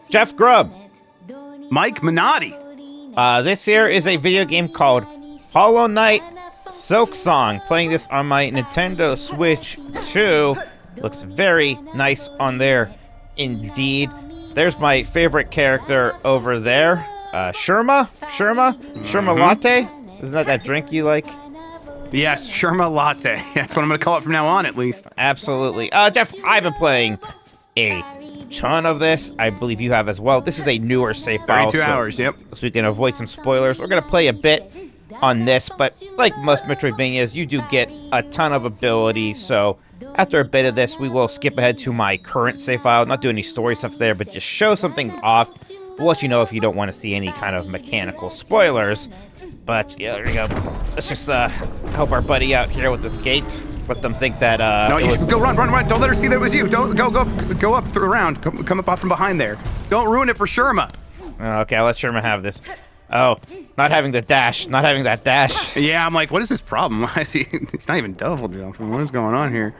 Jeff Grubb. Mike Minotti. This here is a video game called Hollow Knight Silksong. Playing this on my Nintendo Switch 2. Looks very nice on there indeed. There's my favorite character over there. Sherma Latte? Isn't that drink you like? Yes, Sherma Latte. That's what I'm going to call it from now on, at least. Absolutely. Jeff, I've been playing a ton of this. I believe you have as well. This is a newer save file. 32 hours, yep. So we can avoid some spoilers. We're going to play a bit on this, but like most Metroidvanias, you do get a ton of abilities. So after a bit of this, we will skip ahead to my current save file. Not do any story stuff there, but just show some things off. We'll let you know if you don't want to see any kind of mechanical spoilers. But yeah, there we go. Let's just help our buddy out here with this gate. Let them think that no, go run. Don't let her see that it was you. Don't go up through around. Come up from behind there. Don't ruin it for Sherma. Okay, I'll let Sherma have this. Oh, not having the dash. Not having that dash. Yeah, I'm like, what is this problem? I see. It's not even double jumping. What is going on here?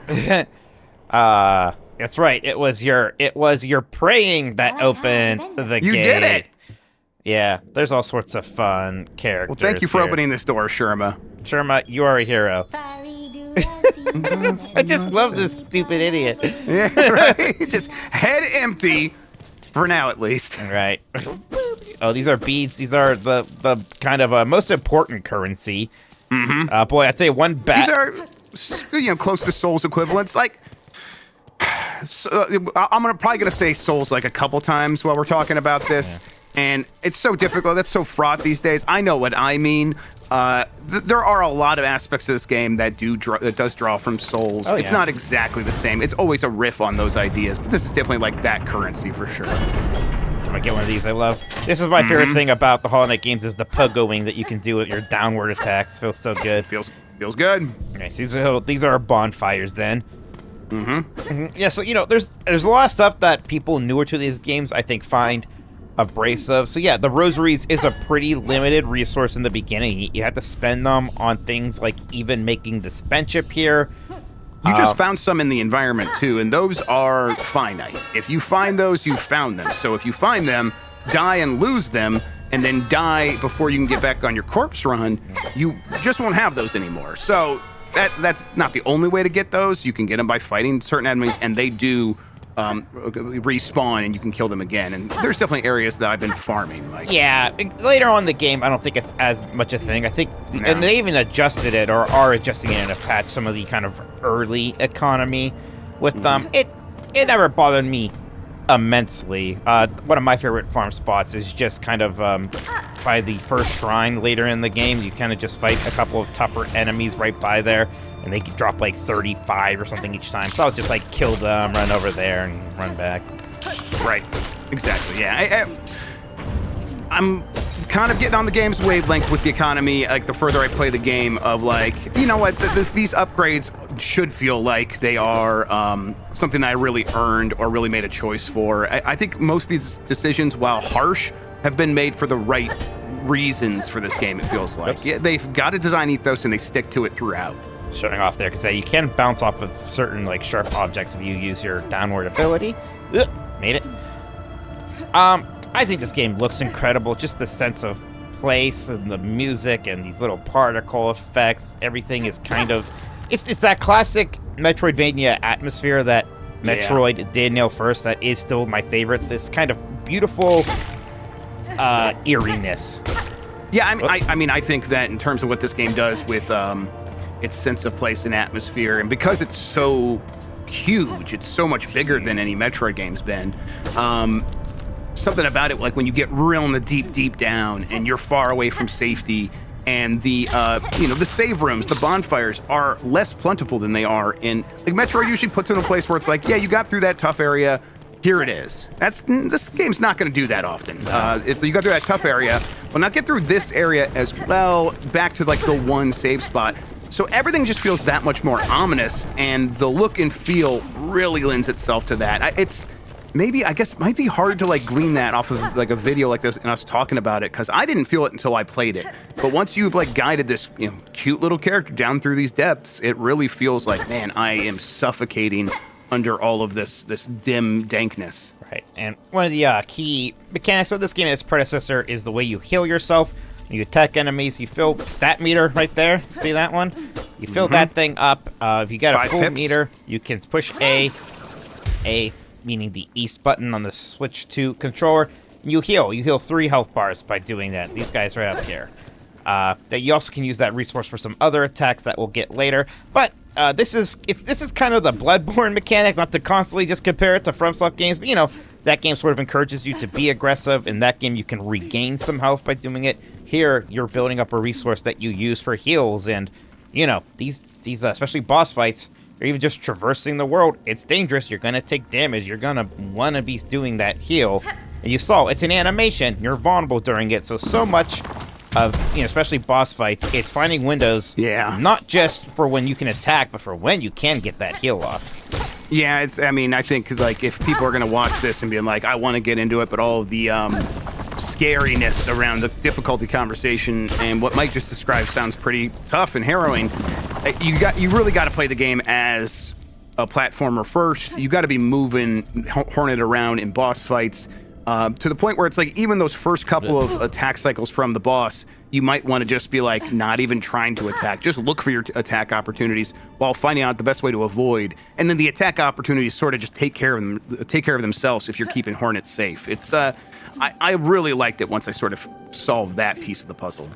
That's right. It was your praying that opened the gate. You did it. Yeah, there's all sorts of fun characters. Well, thank you for opening this door, Sherma. Sherma, you are a hero. I just love this stupid idiot. Yeah, right? Just head empty, for now at least. Right. Oh, these are beads. These are the kind of most important currency. Mm-hmm. Boy, I'd say one bat. These are, close to Souls equivalents. Like, so, I'm probably gonna say Souls like a couple times while we're talking about this. Yeah. And it's so difficult. That's so fraught these days. I know what I mean. There are a lot of aspects of this game that does draw from Souls. Oh, it's not exactly the same. It's always a riff on those ideas, but this is definitely like that currency for sure. I'm gonna get one of these. I love. This is my favorite thing about the Hollow Knight games is the pogoing that you can do with your downward attacks. Feels so good. Feels good. Okay, so these are our bonfires then. Yeah. So there's a lot of stuff that people newer to these games I think find abrasive. So yeah, the rosaries is a pretty limited resource in the beginning. You have to spend them on things like even making the spent chip here. You just found some in the environment too, and those are finite. If you find those, you found them. So if you find them, die and lose them, and then die before you can get back on your corpse run, you just won't have those anymore. So that's not the only way to get those. You can get them by fighting certain enemies, and they do respawn and you can kill them again, and there's definitely areas that I've been farming. Like, yeah, later on in the game, I don't think it's as much a thing. I think, and they even adjusted it or are adjusting it in a patch. Some of the kind of early economy with them, it never bothered me immensely. One of my favorite farm spots is just kind of by the first shrine later in the game. You kind of just fight a couple of tougher enemies right by there. And they drop like 35 or something each time. So I'll just like kill them, run over there, and run back. Right. Exactly. Yeah. I'm kind of getting on the game's wavelength with the economy. Like the further I play the game, of like, you know what, these upgrades should feel like they are something that I really earned or really made a choice for. I think most of these decisions, while harsh, have been made for the right reasons for this game. It feels like they've got a design ethos and they stick to it throughout. Showing off there, because you can bounce off of certain like sharp objects if you use your downward ability. Made it. I think this game looks incredible. Just the sense of place and the music and these little particle effects. Everything is kind of it's that classic Metroidvania atmosphere that Metroid did nail first. That is still my favorite. This kind of beautiful eeriness. Yeah, I mean, I think that in terms of what this game does with its sense of place and atmosphere, and because it's so huge, it's so much bigger than any Metroid game's been. Something about it, like when you get real in the deep down, and you're far away from safety, and the the save rooms, the bonfires are less plentiful than they are in like Metroid. Usually puts it in a place where it's like, yeah, you got through that tough area. Here it is. This game's not going to do that often. You got through that tough area, but not get through this area as well. Back to like the one save spot. So everything just feels that much more ominous, and the look and feel really lends itself to that. It's maybe, I guess, it might be hard to like glean that off of like a video like this and us talking about it, because I didn't feel it until I played it. But once you've like guided this cute little character down through these depths, it really feels like, man, I am suffocating under all of this dim dankness. Right, and one of the key mechanics of this game and its predecessor is the way you heal yourself. When you attack enemies, you fill that meter right there. See that one? You fill that thing up. If you got a 5 full pips. meter, you can push A meaning the east button on the Switch 2 controller. And you heal. You heal 3 health bars by doing that. These guys right up here. That you also can use that resource for some other attacks that we'll get later. But this is kind of the Bloodborne mechanic, not to constantly just compare it to FromSoft games, but you know, that game sort of encourages you to be aggressive. In that game, you can regain some health by doing it. Here, you're building up a resource that you use for heals, and you know, these especially boss fights, or even just traversing the world, it's dangerous. You're gonna take damage. You're gonna wanna be doing that heal. And you saw, it's an animation. You're vulnerable during it, so much of, you know, especially boss fights, it's finding windows. Yeah. Not just for when you can attack, but for when you can get that heal off. Yeah, I mean, I think, like, if people are going to watch this and be like, I want to get into it, but all of the scariness around the difficulty conversation and what Mike just described sounds pretty tough and harrowing, you really got to play the game as a platformer first. You got to be moving Hornet around in boss fights to the point where it's like, even those first couple of attack cycles from the boss, you might want to just be like, not even trying to attack. Just look for your attack opportunities while finding out the best way to avoid. And then the attack opportunities sort of just take care of themselves if you're keeping Hornets safe. It's I really liked it once I sort of solved that piece of the puzzle.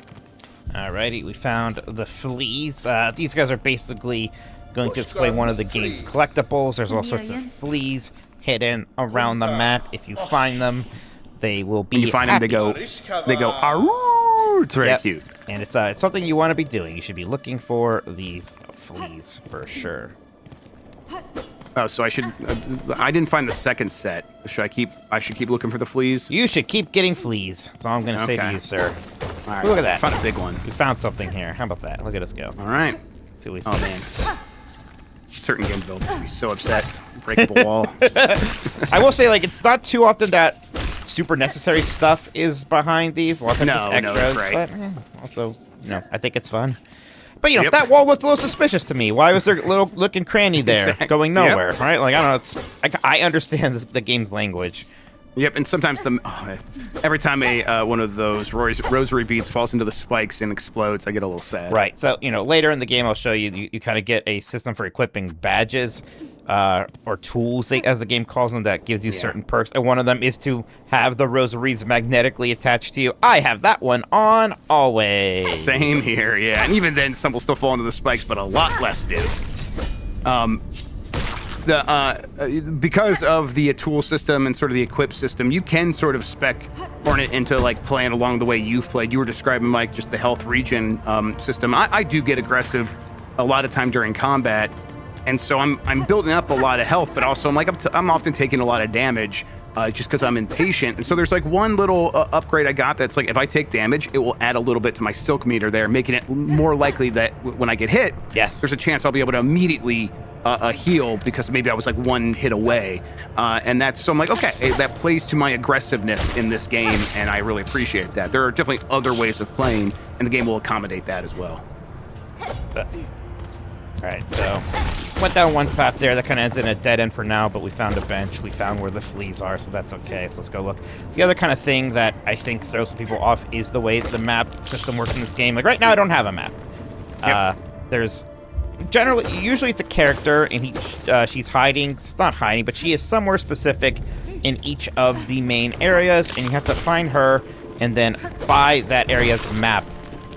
Alrighty, we found the fleas. These guys are basically going to explain one of the game's collectibles. There's all sorts of fleas hidden around the map. If you find them, they will be When you find them, they go, "Aroo!" It's very cute. And it's something you want to be doing. You should be looking for these fleas for sure. Oh, so I didn't find the second set. I should keep looking for the fleas? You should keep getting fleas. That's all I'm going to say to you, sir. All right. Look at that. Found a big one. We found something here. How about that? Look at us go. All right. See what we see. Oh, man. Certain game builders would be so upset. Breakable wall. I will say, like, it's not too often that super necessary stuff is behind these. A lot of times it's extras, right. but also, you know, I think it's fun. But, you know, that wall looked a little suspicious to me. Why was there a little looking cranny there going nowhere, right? Like, I don't know. I understand the game's language. Yep, and sometimes every time one of those rosary beads falls into the spikes and explodes, I get a little sad. Right. So, you know, later in the game, I'll show you. You kind of get a system for equipping badges or tools, as the game calls them, that gives you certain perks. And one of them is to have the rosaries magnetically attached to you. I have that one on always. Same here, yeah. And even then, some will still fall into the spikes, but a lot less do. Because of the tool system and sort of the equip system, you can sort of spec Hornet into like playing along the way you've played. You were describing, Mike, just the health regen system. I do get aggressive a lot of time during combat, and so I'm building up a lot of health, but also I'm often taking a lot of damage just because I'm impatient. And so there's like one little upgrade I got that's like, if I take damage, it will add a little bit to my silk meter there, making it more likely that when I get hit, there's a chance I'll be able to immediately a heal because maybe I was like one hit away, and so I'm like, okay, that plays to my aggressiveness in this game, and I really appreciate that. There are definitely other ways of playing, and the game will accommodate that as well. All right, so went down one path there that kind of ends in a dead end for now, but we found a bench. We found where the fleas are, so that's okay. So let's go look. The other kind of thing that I think throws some people off is the way the map system works in this game. Like right now, I don't have a map. There's usually it's a character, and she's hiding. It's not hiding, but she is somewhere specific in each of the main areas, and you have to find her and then buy that area's map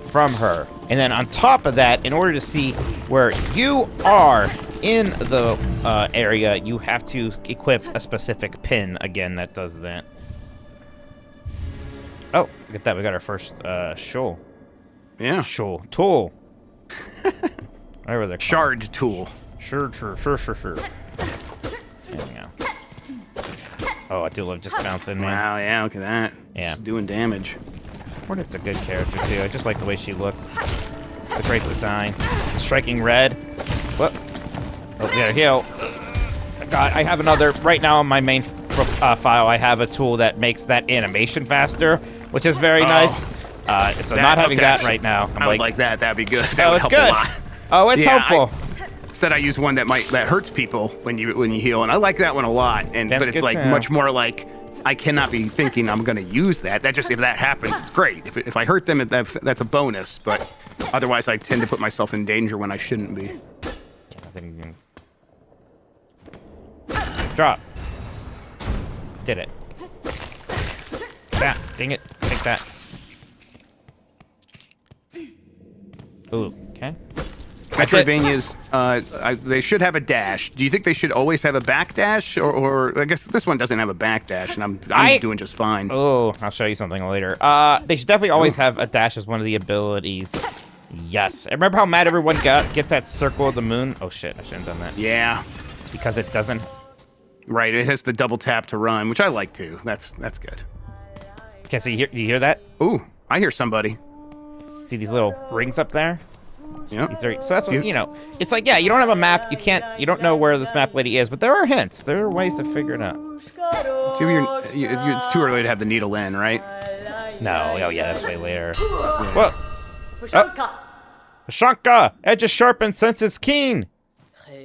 from her. And then on top of that, in order to see where you are in the area, you have to equip a specific pin. Again, that does that. Oh, look at that. We got our first shoal. Yeah. Shoal. Tool. Whatever they're called. Shard tool. Sure. There we go. Oh, I do love just bouncing, man. Wow, yeah, look at that. Yeah. She's doing damage. Hornet's a good character, too. I just like the way she looks. It's a great design. Striking red. Whoop. Oh, yeah, heal. God, I have another. Right now on my main file, I have a tool that makes that animation faster, which is very nice. So not having that right now. I would like that. That'd be good. That Oh, would it's help good. a lot. Oh, it's helpful. Instead, I use one that hurts people when you heal, and I like that one a lot. But it's like much more like I cannot be thinking I'm going to use that. That just if that happens, it's great. If I hurt them, that's a bonus. But otherwise, I tend to put myself in danger when I shouldn't be. Drop. Did it. That. Dang it. Take that. Ooh. Okay. Metroidvanias, they should have a dash. Do you think they should always have a backdash, or I guess this one doesn't have a backdash, and I'm doing just fine. Oh, I'll show you something later. They should definitely always have a dash as one of the abilities. Yes. And remember how mad everyone gets that circle of the moon? Oh shit, I shouldn't have done that. Yeah. Because it doesn't. Right, it has the double tap to run, which I like too. That's good. Okay, so you hear that? Ooh, I hear somebody. See these little rings up there? Yeah. So that's what, it's like, yeah, you don't have a map, you don't know where this map lady is, but there are hints. There are ways to figure it out. It's too early to have the needle in, right? No, oh yeah, that's way later. Whoa. Shanka! Edge is sharp and sense is keen!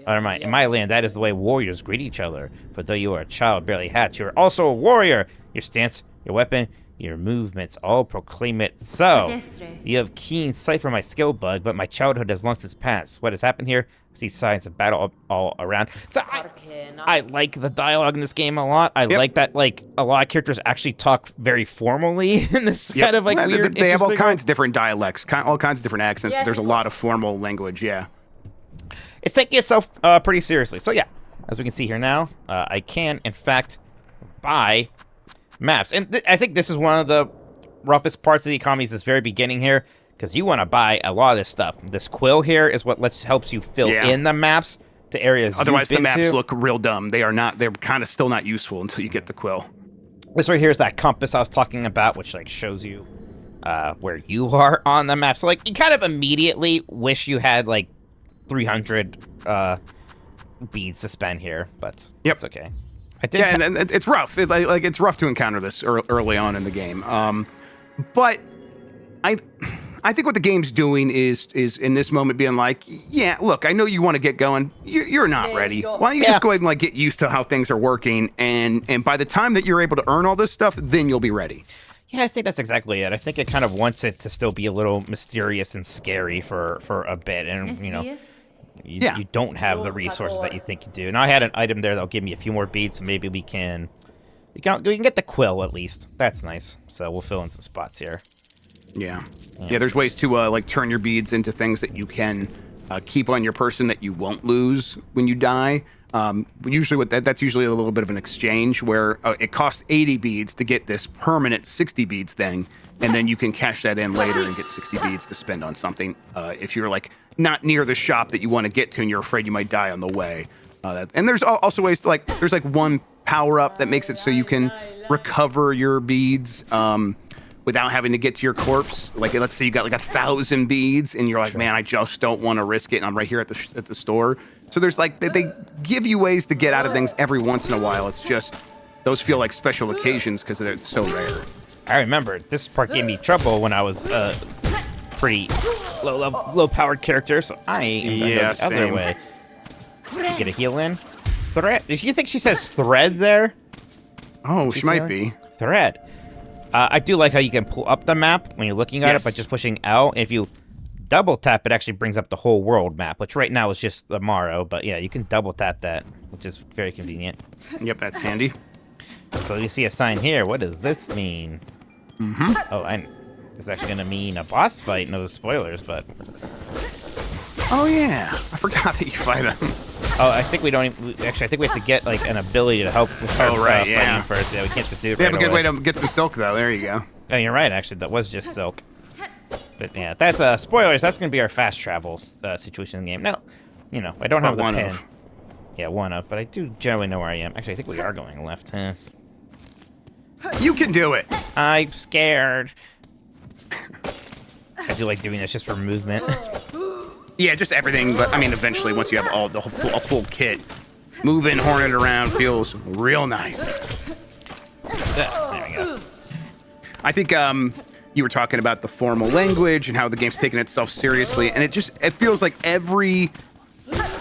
In my land, that is the way warriors greet each other. For though you are a child barely hatched, you are also a warrior. Your stance, your weapon, your movements all proclaim it so. You have keen sight for my skill bug, but my childhood has long since passed. What has happened here? I see signs of battle all around. So I like the dialogue in this game a lot. I like that a lot of characters actually talk very formally in this kind of weird. They have all kinds of different dialects, all kinds of different accents. But there's a lot of formal language. Yeah. It's taking itself pretty seriously. So yeah, as we can see here now, I can in fact buy maps. And I think this is one of the roughest parts of the economy is this very beginning here, because you want to buy a lot of this stuff. This quill here is what helps you fill in the maps to areas Otherwise, you've been the maps to. look real dumb. They're kind of still not useful until you get the quill. This right here is that compass I was talking about, which shows you where you are on the map. So you kind of immediately wish you had 300 beads to spend here, but it's okay. And it's rough. It's rough to encounter this early on in the game. But I think what the game's doing is in this moment being like, yeah, look, I know you want to get going. You're not ready. Why don't you just go ahead and get used to how things are working, and by the time that you're able to earn all this stuff, then you'll be ready. Yeah, I think that's exactly it. I think it kind of wants it to still be a little mysterious and scary for a bit, and you don't have the resources that you think you do. Now I had an item there that'll give me a few more beads, so maybe we can get the quill at least. That's nice. So we'll fill in some spots here. Yeah. There's ways to turn your beads into things that you can keep on your person that you won't lose when you die. Usually that's usually a little bit of an exchange where it costs 80 beads to get this permanent 60 beads thing, and then you can cash that in later and get 60 beads to spend on something if you're not near the shop that you want to get to and you're afraid you might die on the way. And there's also ways to there's one power up that makes it so you can recover your beads without having to get to your corpse. Let's say you got 1,000 beads and you're like, man, I just don't want to risk it, and I'm right here at the store. So there's they give you ways to get out of things every once in a while. It's just those feel like special occasions because they're so rare. I remember this part gave me trouble when I was pretty low-powered character, so I am the other way. Get a heal in. Thread. Do you think she says thread there? Oh, she might be. Thread. I do like how you can pull up the map when you're looking at it by just pushing L. If you double tap, it actually brings up the whole world map, which right now is just the Morrow, but yeah, you can double tap that, which is very convenient. Yep, that's handy. So you see a sign here. What does this mean? Mm-hmm. Oh, it's actually going to mean a boss fight. No spoilers, but... Oh, yeah. I forgot that you fight him. Oh, I think we don't even... Actually, I think we have to get, an ability to help with fighting first. Yeah, we can't just do it They have a good way to get some silk, though. There you go. Oh, you're right, actually. That was just silk. But, yeah, that's... spoilers. That's going to be our fast travel situation in the game. Now, I don't have the one pin. Of. Yeah, one of. But I do generally know where I am. Actually, I think we are going left, huh? You can do it. I'm scared. I do like doing this just for movement. Yeah, just everything. But I mean, eventually, once you have a full kit, moving, horning around feels real nice. There we go. I think you were talking about the formal language and how the game's taking itself seriously, and it feels like every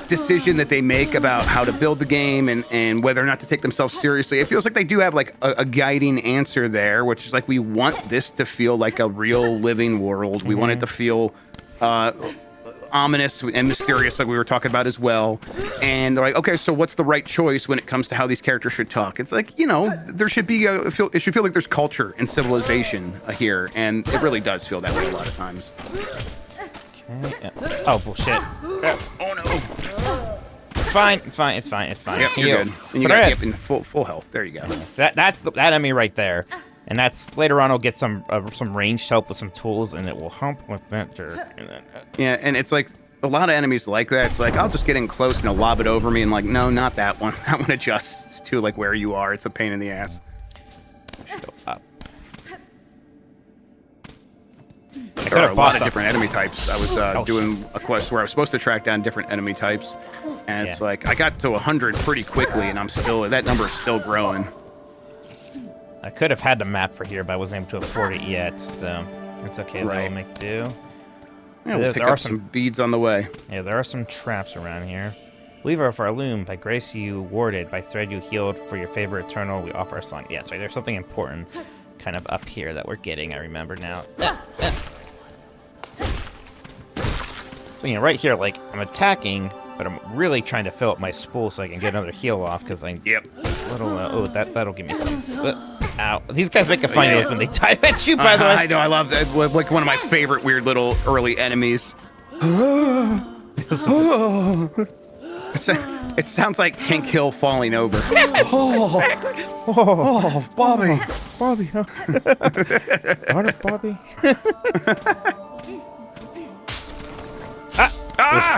decision that they make about how to build the game and whether or not to take themselves seriously. It feels like they do have like a guiding answer there, which is like, we want this to feel like a real living world. We want it to feel ominous and mysterious, like we were talking about as well. And they're like, okay, so what's the right choice when it comes to how these characters should talk? It's like, you know, there should be it should feel like there's culture and civilization here, and it really does feel that way a lot of times. Okay. Oh bullshit! Oh no! It's fine. It's fine. It's fine. It's fine. Yep, you're good. And you got in full health. There you go. That's that enemy right there. And that's later on. I'll get some ranged help with some tools, and it will hump with that jerk. Yeah, and it's like a lot of enemies like that. It's like, I'll just get in close and he'll lob it over me, and like, no, not that one. That one adjusts to like where you are. It's a pain in the ass. Go up. There are a lot of different enemy types. I was doing a quest where I was supposed to track down different enemy types, and it's like I got to 100 pretty quickly, and that number is still growing. I could have had the map for here, but I wasn't able to afford it yet, so it's okay. Right. That'll make do. Yeah, we'll pick up some beads on the way. Yeah, there are some traps around here. Weaver of our loom, by grace you warded, by thread you healed, for your favor eternal, we offer a song. Yeah, sorry, there's something important kind of up here that we're getting, I remember now. So, you know, right here, like, I'm attacking, but I'm really trying to fill up my spool so I can get another heal off, because I... Yep. That'll give me some... ow. These guys make a funny noise when they dive at you, by the way. I know, I love that. Like, one of my favorite weird little early enemies. It sounds like Hank Hill falling over. Bobby. Bobby, huh? Bobby.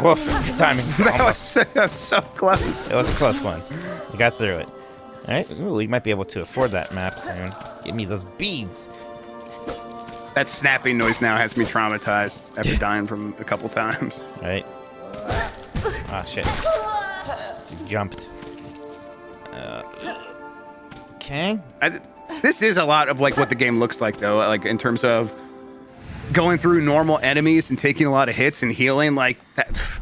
Woof. Good timing. That was so close. It was a close one. You got through it. All right. Ooh, we might be able to afford that map soon. Give me those beads. That snapping noise now has me traumatized after dying from a couple times. All right. Ah, shit. You jumped. Okay. This is a lot of like what the game looks like, though. Like in terms of going through normal enemies and taking a lot of hits and healing. Like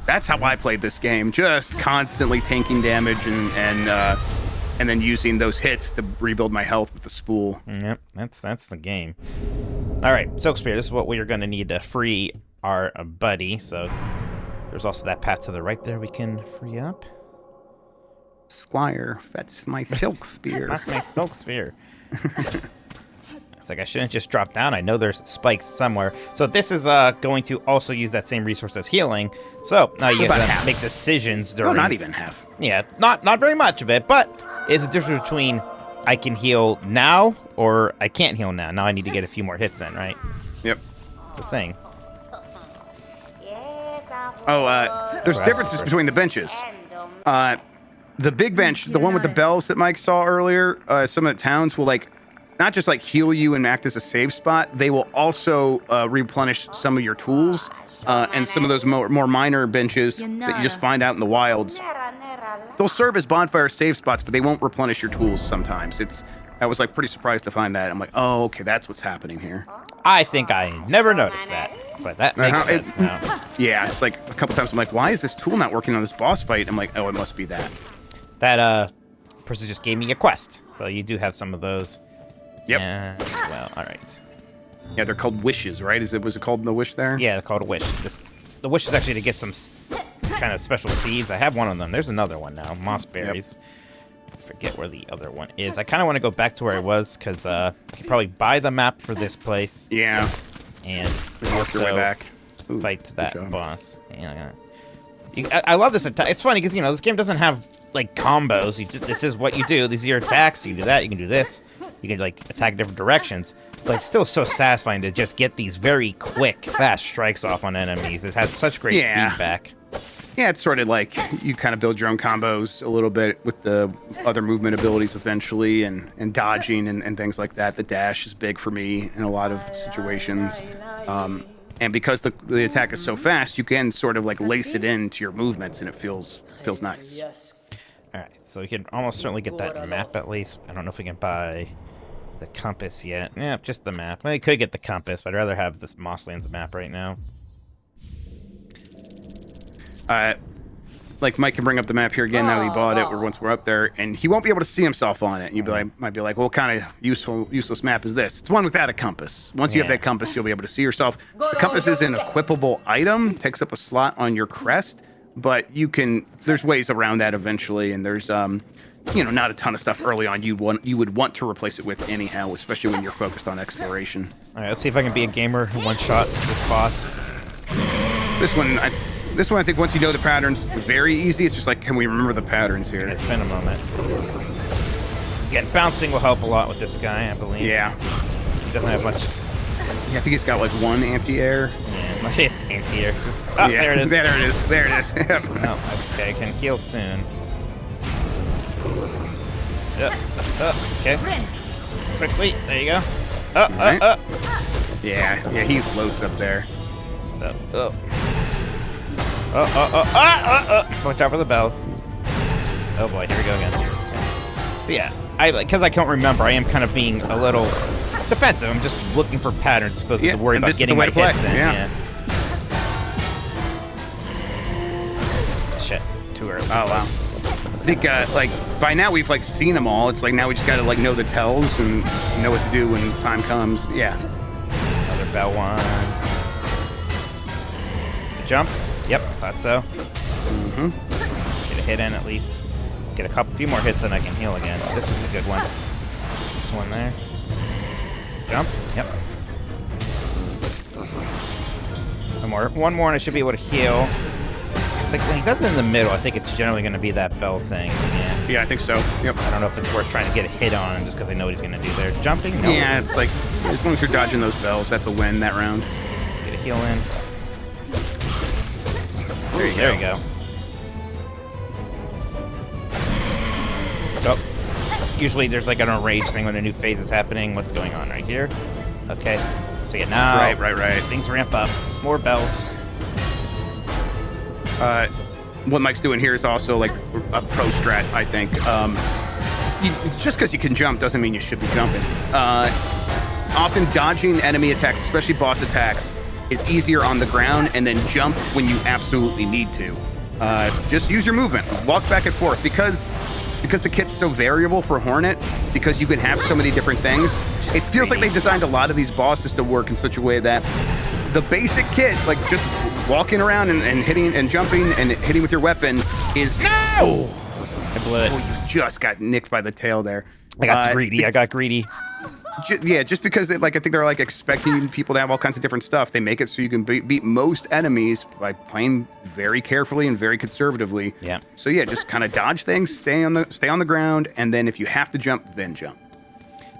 that's how I played this game. Just constantly tanking damage and then using those hits to rebuild my health with the spool. Yep, that's the game. All right, Silk Spear. This is what we are going to need to free our buddy. So there's also that path to the right there we can free up. Squire, that's my Silk Spear. That's my Silk Spear. It's like I shouldn't just drop down. I know there's spikes somewhere. So this is going to also use that same resource as healing. So now you have to make decisions during... No, not even half. Yeah, not very much of it, but it's a difference between I can heal now or I can't heal now. Now I need to get a few more hits in, right? Yep. It's a thing. Oh, there's differences between the benches. The big bench, the one with the bells that Mike saw earlier, some of the towns will like not just like heal you and act as a save spot, they will also replenish some of your tools, and some of those more minor benches that you just find out in the wilds. They'll serve as bonfire save spots, but they won't replenish your tools sometimes. I was like pretty surprised to find that. I'm like, oh, okay, that's what's happening here. I think I never noticed that, but that makes sense now. Yeah, it's like a couple times I'm like, why is this tool not working on this boss fight? I'm like, oh, it must be that. That person just gave me a quest, so you do have some of those. Yep. Well, all right. Yeah, they're called wishes, right? Was it called the wish there? Yeah, they're called a wish. The wish is actually to get some kind of special seeds. I have one of them. There's another one now. Moss berries. Yep. Forget where the other one is. I kind of want to go back to where I was because I could probably buy the map for this place. Yeah. And also your way back. Fight that boss. Yeah. I love this attack. It's funny because this game doesn't have like combos. This is what you do. These are your attacks. You do that. You can do this. You can like attack different directions. But it's still so satisfying to just get these very quick, fast strikes off on enemies. It has such great feedback. Yeah, it's sort of like you kind of build your own combos a little bit with the other movement abilities eventually, and dodging and things like that. The dash is big for me in a lot of situations. And because the attack is so fast, you can sort of like lace it into your movements, and it feels nice. All right, so we can almost certainly get that map at least. I don't know if we can buy the compass yet. Yeah, just the map. I could get the compass, but I'd rather have this Mosslands map right now. like Mike can bring up the map here again now that he bought it, or once we're up there, and he won't be able to see himself on it. And you might be like, well, what kind of useless map is this? It's one without a compass. Once you have that compass, you'll be able to see yourself. The compass is an equipable item, takes up a slot on your crest, but there's ways around that eventually, and there's not a ton of stuff early on you would want to replace it with anyhow, especially when you're focused on exploration. All right, let's see if I can be a gamer who one-shot this boss. This one, I think once you know the patterns, very easy. It's just like, can we remember the patterns here? It's been a moment. Again, bouncing will help a lot with this guy, I believe. Yeah. He doesn't have much. Yeah, I think he's got like one anti-air. Yeah, it's anti-air. There it is. There it is. There it is. Oh, okay, I can heal soon. Okay. Quickly, there you go. Yeah, he floats up there. So, watch out for the bells. Oh boy, here we go again. Okay. So yeah, because I can't remember, I am kind of being a little defensive. I'm just looking for patterns, supposed to worry about getting my hits in. Yeah. Shit, too early. Oh wow. I think like by now we've like seen them all. It's like now we just gotta like know the tells and know what to do when time comes. Yeah. Another bell one. Jump. Yep, thought so. Get a hit in at least. Get a few more hits and I can heal again. This is a good one. This one there. Jump. Yep. One more and I should be able to heal. It's like when he does it in the middle, I think it's generally going to be that bell thing. Yeah, I think so. Yep. I don't know if it's worth trying to get a hit on him just because I know what he's going to do there. Jumping? No. Yeah, it's like, as long as you're dodging those bells, that's a win that round. Get a heal in. There you go. Oh. Usually there's like an enrage thing when a new phase is happening. What's going on right here? Okay. So yeah, now right. Things ramp up. More bells. What Mike's doing here is also like a pro strat, I think. Just because you can jump doesn't mean you should be jumping. Often dodging enemy attacks, especially boss attacks, is easier on the ground, and then jump when you absolutely need to. Just use your movement. Walk back and forth. Because the kit's so variable for Hornet, because you can have so many different things, it feels like they designed a lot of these bosses to work in such a way that the basic kit, like just walking around and hitting and jumping and hitting with your weapon is... No! I blew it. Oh, you just got nicked by the tail there. I got greedy. I got greedy. Just because they, I think they're like expecting people to have all kinds of different stuff. They make it so you can beat most enemies by playing very carefully and very conservatively. Yeah. So yeah, just kind of dodge things, stay on the ground, and then if you have to jump, then jump.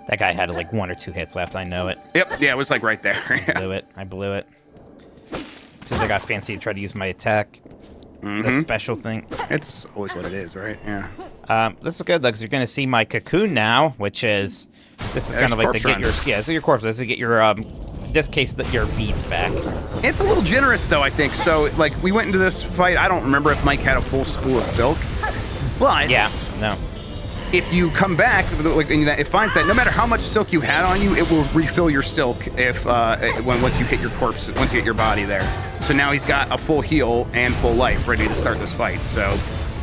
That guy had like 1 or 2 hits left. I know it. Yep. Yeah, it was like right there. I blew it. As soon as I got fancy, I tried to use my attack. The special thing. It's always what it is, right? Yeah. This is good though, because you're going to see my cocoon now, which is kind of like to get your so your corpse. This is to get your in this case your beads back. It's a little generous though, I think. So like we went into this fight. I don't remember if Mike had a full spool of silk, but no. If you come back, it finds that no matter how much silk you had on you, it will refill your silk once you hit your corpse, once you hit your body there. So now he's got a full heal and full life ready to start this fight. So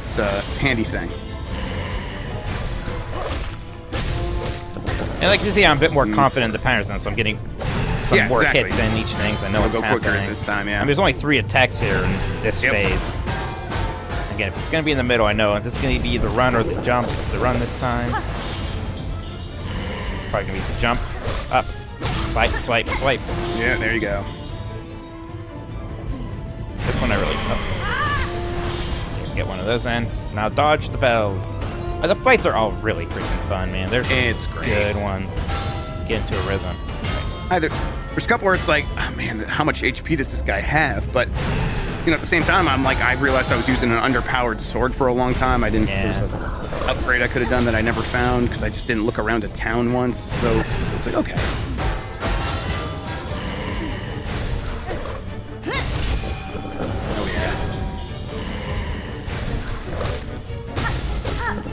it's a handy thing. And like you see, I'm a bit more confident in the patterns now, so I'm getting some more hits in each thing. So I know what's happening. Quicker this time, yeah. I mean, there's only 3 attacks here in this phase. Again, if it's going to be in the middle, I know this is going to be the run or the jump. It's the run this time. It's probably going to be the jump. Up. Swipe, swipe, swipe. Yeah, there you go. This one I really... Get one of those in. Now dodge the bells. The fights are all really freaking fun, man. There's some good ones. Get into a rhythm. There's a couple where it's like, oh man, how much HP does this guy have? But... at the same time, I realized I was using an underpowered sword for a long time. There was an upgrade I could have done that I never found because I just didn't look around a town once. So it's like, okay. Oh,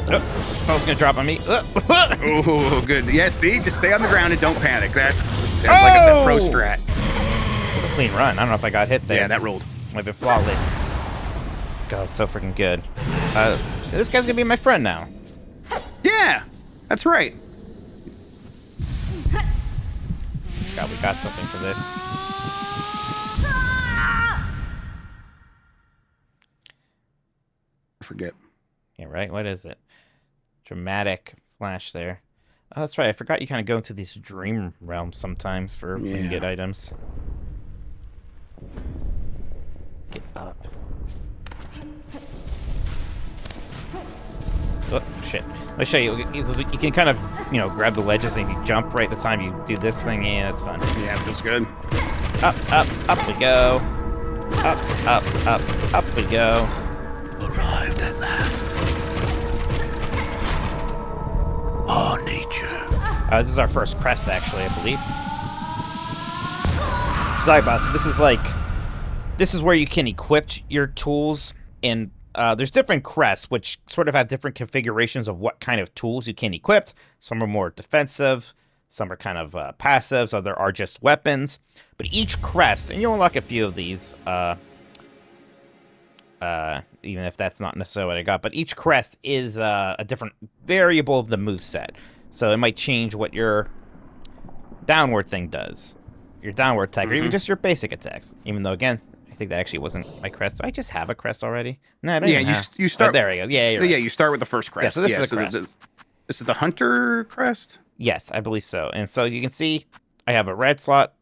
yeah. I was going to drop on me. Oh, good. Yeah, see? Just stay on the ground and don't panic. That's like I said, pro strat. It was a clean run. I don't know if I got hit there. Yeah, that rolled. Might be flawless. God, it's so freaking good. This guy's gonna be my friend now. Yeah, that's right. God, we got something for this. I forget. Yeah, right? What is it? Dramatic flash there. Oh, that's right. I forgot you kind of go into these dream realms sometimes for when you get items. Get up. Oh, shit. Let me show you. You can kind of, grab the ledges and you jump right at the time you do this thing. Yeah, that's fun. Yeah, it feels good. Up we go. Up we go. Arrived at last. Oh, nature. This is our first crest, actually, I believe. Sorry, boss. This is where you can equip your tools, and there's different crests, which sort of have different configurations of what kind of tools you can equip. Some are more defensive, some are kind of passive, so there are just weapons. But each crest, and you'll unlock a few of these, even if that's not necessarily what I got, but each crest is a different variable of the moveset. So it might change what your downward thing does, your downward attack, or even just your basic attacks. Even though, again, I think that actually wasn't my crest. Do I just have a crest already? No, I don't even have. You start. Oh, there we go. Yeah, Yeah, you start with the first crest. Yeah, so this is a crest. This is the hunter crest? Yes, I believe so. And so you can see I have a red slot,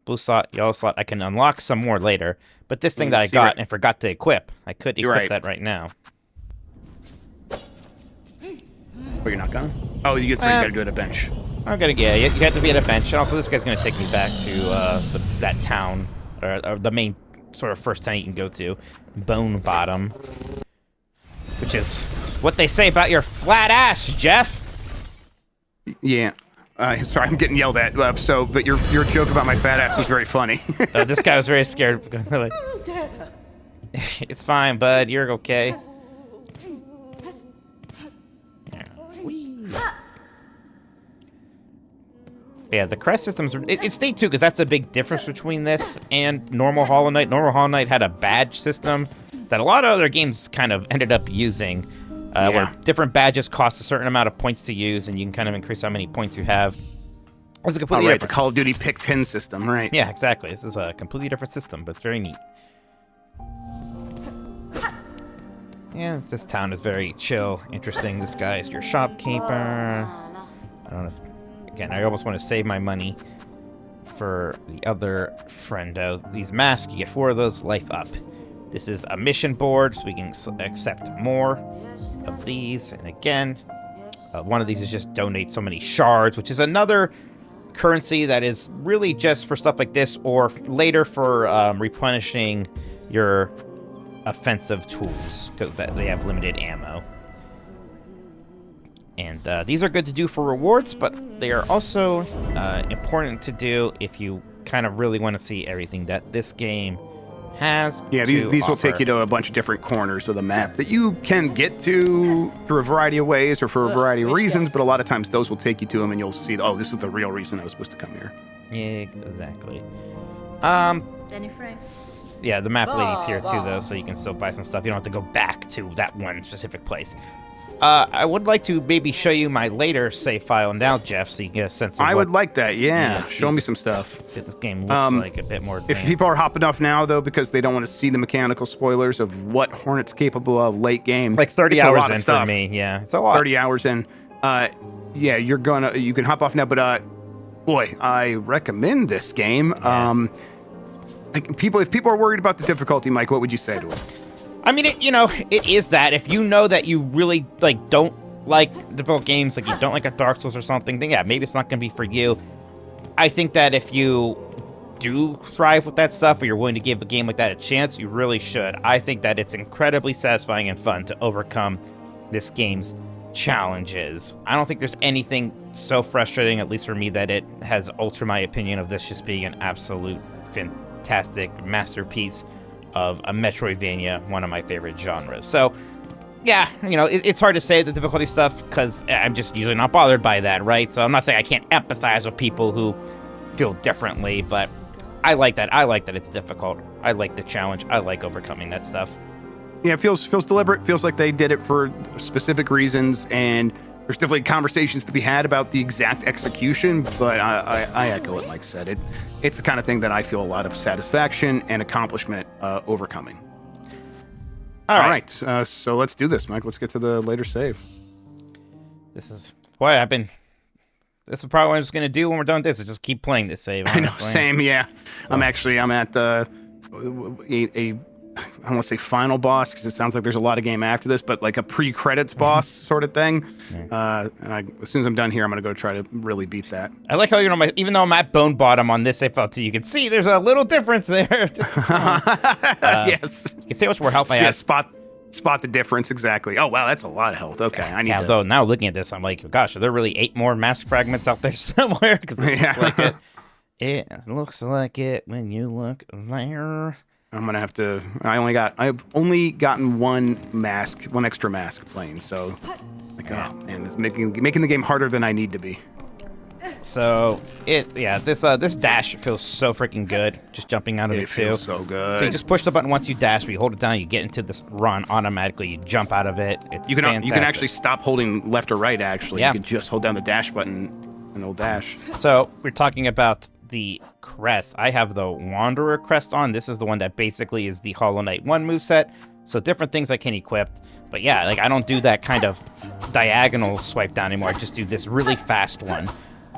blue slot, yellow slot. I can unlock some more later. But this thing that I got and forgot to equip, I could equip that right now. But you're not gonna? Oh, you gotta do it at a bench. I'm gonna, you have to be at a bench. And also, this guy's gonna take me back to that town, or the main sort of first town you can go to, Bone Bottom, which is what they say about your flat ass, Jeff. Yeah. Sorry, I'm getting yelled at. But your joke about my fat ass was very funny. This guy was very scared. It's fine, bud. You're okay. Yeah, the crest systems, it's neat too, because that's a big difference between this and normal Hollow Knight. Normal Hollow Knight had a badge system that a lot of other games kind of ended up using, where different badges cost a certain amount of points to use, and you can kind of increase how many points you have. It's a completely different. The Call of Duty Pick 10 system, right? Yeah, exactly. This is a completely different system, but it's very neat. Yeah, this town is very chill, interesting. This guy is your shopkeeper. I don't know if... Again, I almost want to save my money for the other friendo. These masks, you get 4 of those, life up. This is a mission board, so we can accept more of these. And again, one of these is just donate so many shards, which is another currency that is really just for stuff like this, or later for replenishing your offensive tools, because they have limited ammo. And these are good to do for rewards, but they are also important to do if you kind of really want to see everything that this game has. Yeah, these will take you to a bunch of different corners of the map that you can get to through a variety of ways or for a variety of reasons, but a lot of times those will take you to them and you'll see, oh, this is the real reason I was supposed to come here. Yeah, exactly. Yeah, the map lady's here too, though, so you can still buy some stuff. You don't have to go back to that one specific place. I would like to maybe show you my later save file now, Jeff, so you can get a sense of I would like that, yeah. Show me some stuff. What this game looks like a bit more advanced. If people are hopping off now, though, because they don't want to see the mechanical spoilers of what Hornet's capable of late game. Like 30 hours in for me, yeah. It's a lot. 30 hours in. Yeah, you can hop off now, but boy, I recommend this game. Yeah. If people are worried about the difficulty, Mike, what would you say to them? I mean, it is that. If you know that you really, don't like difficult games, like you don't like a Dark Souls or something, then yeah, maybe it's not going to be for you. I think that if you do thrive with that stuff, or you're willing to give a game like that a chance, you really should. I think that it's incredibly satisfying and fun to overcome this game's challenges. I don't think there's anything so frustrating, at least for me, that it has altered my opinion of this just being an absolute fantastic masterpiece of a Metroidvania, one of my favorite genres. So, yeah, it's hard to say the difficulty stuff because I'm just usually not bothered by that, right? So I'm not saying I can't empathize with people who feel differently, but I like that. I like that it's difficult. I like the challenge. I like overcoming that stuff. Yeah, it feels deliberate. Feels like they did it for specific reasons, and there's definitely conversations to be had about the exact execution. But I echo what Mike said. It's the kind of thing that I feel a lot of satisfaction and accomplishment overcoming. All right. So let's do this, Mike. Let's get to the later save. This is what This is probably what I'm just gonna do when we're done with this. Is just keep playing this save. Honestly. I know, same. Yeah, so. I'm at a I don't want to say final boss because it sounds like there's a lot of game after this, but like a pre-credits boss sort of thing. And as soon as I'm done here, I'm gonna go try to really beat that. I like how even though I'm at bone bottom on this FLT, you can see there's a little difference there. Yes, you can see how much more health I have. Spot the difference exactly. Oh wow, that's a like health. Okay, I need. Though now looking at this, I'm like, gosh, are there really 8 more mask fragments out there somewhere? Because it looks like it when you look there. I'm gonna have to. I've only gotten one extra mask playing. So, like, oh man, it's making the game harder than I need to be. So this dash feels so freaking good. Just jumping out of it too. Feels so good. So you just push the button once you dash, but you hold it down, you get into this run automatically. You jump out of it. It's fantastic. You can actually stop holding left or right. Actually, you can just hold down the dash button and it'll dash. So we're talking about the crest. I have the Wanderer crest on. This is the one that basically is the Hollow Knight 1 moveset. So different things I can equip. But yeah, like I don't do that kind of diagonal swipe down anymore. I just do this really fast one.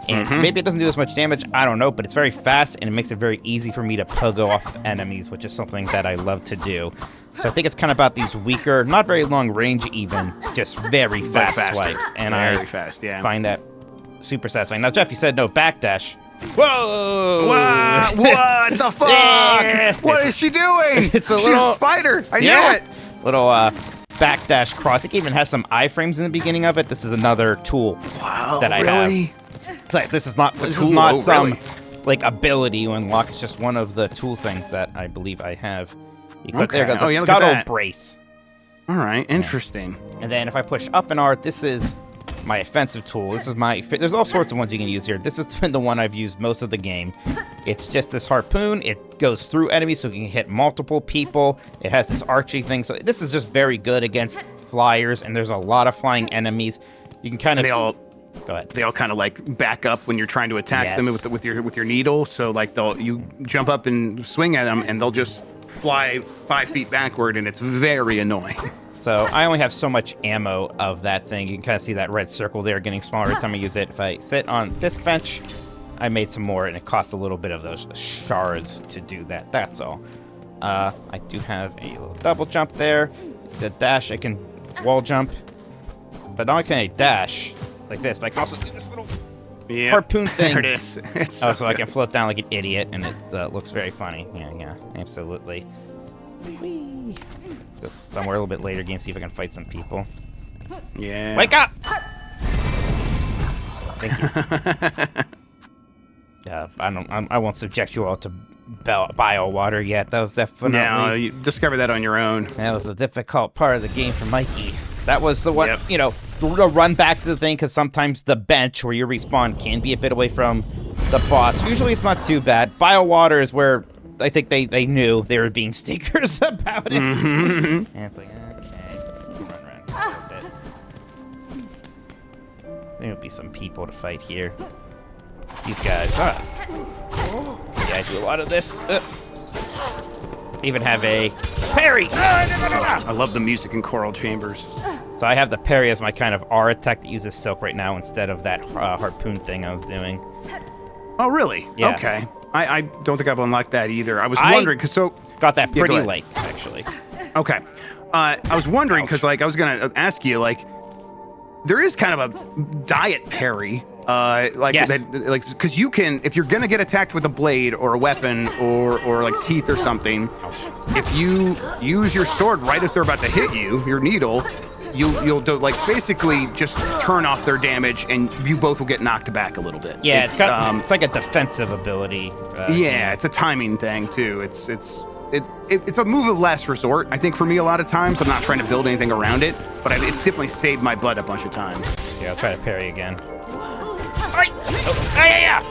And maybe it doesn't do as much damage, I don't know, but it's very fast and it makes it very easy for me to pogo off enemies, which is something that I love to do. So I think it's kind of about these weaker, not very long range even, just very fast swipes. And I find that super satisfying. Now, Jeff, you said no backdash. Whoa! What the fuck? Yeah. What is she doing? She's a spider. I knew it. Little backdash cross. It even has some iframes in the beginning of it. This is another tool that I have. It's like, this is not some like ability you unlock. It's just one of the tool things that I believe I have. There goes the scuttle brace. All right, interesting. And then if I push up and R, this is my offensive tool. This is there's all sorts of ones you can use here. This has been the one I've used most of the game. It's just this harpoon. It goes through enemies so you can hit multiple people. It has this arching thing. So this is just very good against flyers, and there's a lot of flying enemies. You can kind of... Go ahead. They all kind of like back up when you're trying to attack them with your needle. So like you jump up and swing at them, and they'll just fly 5 feet backward, and it's very annoying. So I only have so much ammo of that thing. You can kind of see that red circle there getting smaller every time I use it. If I sit on this bench, I made some more, and it costs a little bit of those shards to do that. That's all. I do have a little double jump there. The dash, I can wall jump. But not only can I dash like this, but I can also do this little harpoon thing. There it is. So I can float down like an idiot, and it looks very funny. Yeah, absolutely. Whee. Let's go somewhere a little bit later game, see if I can fight some people. Yeah. Wake up! Thank you. I won't subject you all to bio water yet. That was definitely... No, you discovered that on your own. That was a difficult part of the game for Mikey. That was the one, the run backs is the thing, because sometimes the bench where you respawn can be a bit away from the boss. Usually it's not too bad. Bio water is where I think they knew they were being stinkers about it. And it's like, okay, run around a little bit. There'll be some people to fight here. These guys, yeah, I do a lot of this. Even have a parry. I love the music in Coral Chambers. So I have the parry as my kind of R attack that uses silk right now instead of that harpoon thing I was doing. Oh, really? Yeah. Okay. I don't think I've unlocked that either. I was wondering, because got that pretty lights, actually. Okay. I was wondering, because like I was gonna ask you, like, there is kind of a diet parry, yes. Because you can, if you're gonna get attacked with a blade or a weapon or like teeth or something, if you use your sword right as they're about to hit you, your needle, you'll do, like, basically just turn off their damage, and you both will get knocked back a little bit. Yeah, it's like a defensive ability. It's a timing thing too. It's a move of last resort, I think, for me a lot of times. I'm not trying to build anything around it, but it's definitely saved my butt a bunch of times. Yeah, I'll try to parry again. Yeah.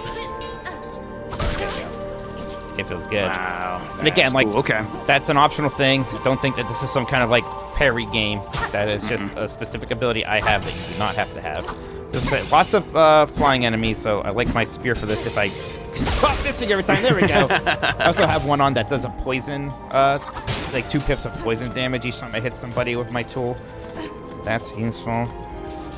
It feels good. Wow. And again, like, cool. Okay. that's an optional thing. Don't think that this is some kind of, like, parry game. That is just a specific ability I have that you do not have to have. There's lots of flying enemies, so I like my spear for this. If I stop this thing every time, there we go. I also have one on that does a poison, like 2 pips of poison damage each time I hit somebody with my tool. So that's useful.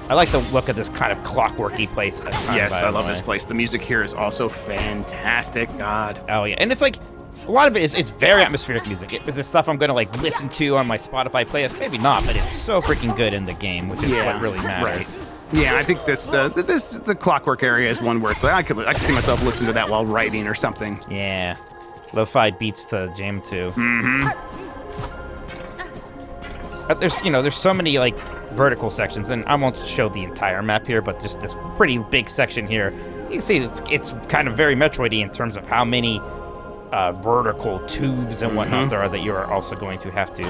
I like the look of this kind of clockworky place. Yes, I love this place. The music here is also fantastic. God. Oh, yeah. And it's like, a lot of it is, it's very atmospheric music. It's the stuff I'm going to, like, listen to on my Spotify playlist. Maybe not, but it's so freaking good in the game, which is what really matters. Right. Yeah, I think the clockwork area is one where it's like, I could see myself listening to that while writing or something. Yeah. Lo-fi beats to jam to. But there's so many, like, vertical sections, and I won't show the entire map here, but just this pretty big section here. You can see it's kind of very Metroid-y in terms of how many vertical tubes and whatnot there are that you are also going to have to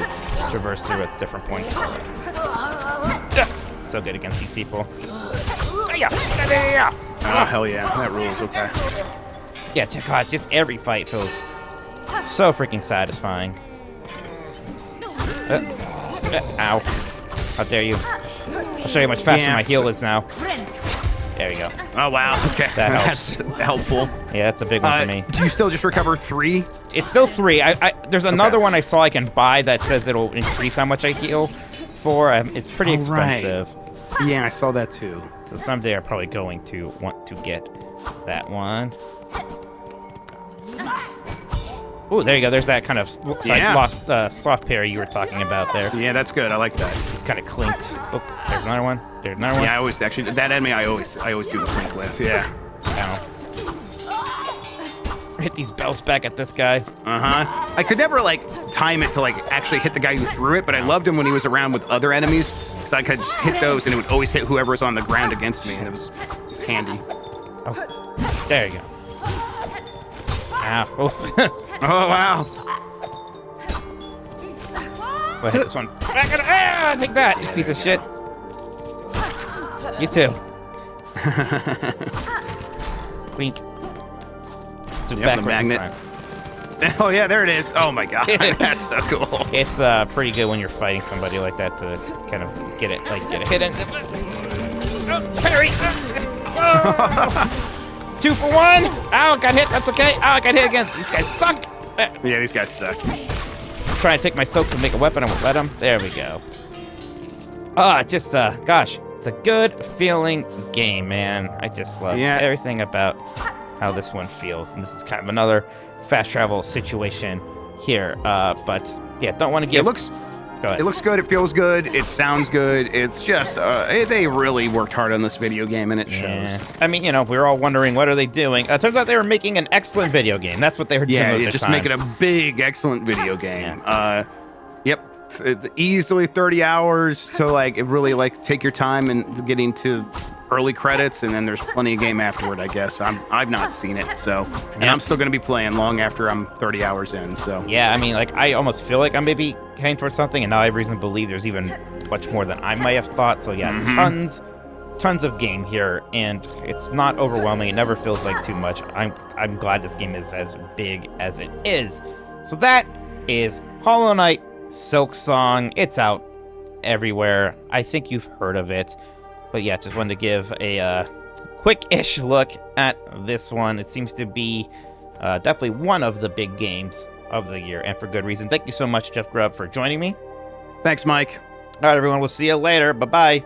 traverse through at different points. So good against these people. Oh, hell yeah. That rules. Okay. Yeah, check out just every fight feels so freaking satisfying. Ow. How dare you. I'll show you how much faster my heal is now. There we go. Oh, wow. Okay. That helps. That's helpful. Yeah, that's a big one for me. Do you still just recover 3? It's still 3. There's another one I saw I can buy that says it'll increase how much I heal for. It's pretty expensive. Right. Yeah, I saw that too. So someday I'm probably going to want to get that one. Oh, there you go. There's that kind of soft parry you were talking about there. Yeah, that's good. I like that. It's kind of clinked. Oh, there's another one. There's another one. Yeah, I always actually that enemy I always do the clink with. Yeah. Ow. Hit these bells back at this guy. I could never like time it to like actually hit the guy who threw it, but I loved him when he was around with other enemies because I could just hit those and it would always hit whoever was on the ground against me, and it was handy. Oh, there you go. Ow. Oh. Oh wow. Go hit this one. Take that, you piece of shit. You too. Clink. Yep, the magnet. Oh yeah, there it is. Oh my god, that's so cool. It's pretty good when you're fighting somebody like that to kind of get a hit in. Oh, parry! Oh. 2 for 1. Ow, got hit. That's okay. Ow, I got hit again. These guys suck. Yeah, these guys suck. I'm trying to take my soap to make a weapon. I won't let them. There we go. Gosh, it's a good feeling game, man. I just love everything about how this one feels. And this is kind of another fast travel situation here. But yeah, don't want to give... It looks good. It feels good. It sounds good. It's just they really worked hard on this video game, and it shows. I mean, we were all wondering, what are they doing? Turns out they were making an excellent video game. That's what they were doing at the just time. making a big, excellent video game. Yep. Easily 30 hours to really take your time and get into early credits, and then there's plenty of game afterward, I guess. I've not seen it, so and I'm still going to be playing long after I'm 30 hours in. So yeah, I mean, I almost feel like I'm maybe heading towards something, and now I have reason to believe there's even much more than I might have thought. So yeah, tons of game here, and it's not overwhelming. It never feels like too much. I'm glad this game is as big as it is. So that is Hollow Knight Silksong. It's out everywhere. I think you've heard of it. But yeah, just wanted to give a quick-ish look at this one. It seems to be definitely one of the big games of the year, and for good reason. Thank you so much, Jeff Grubb, for joining me. Thanks, Mike. All right, everyone. We'll see you later. Bye-bye.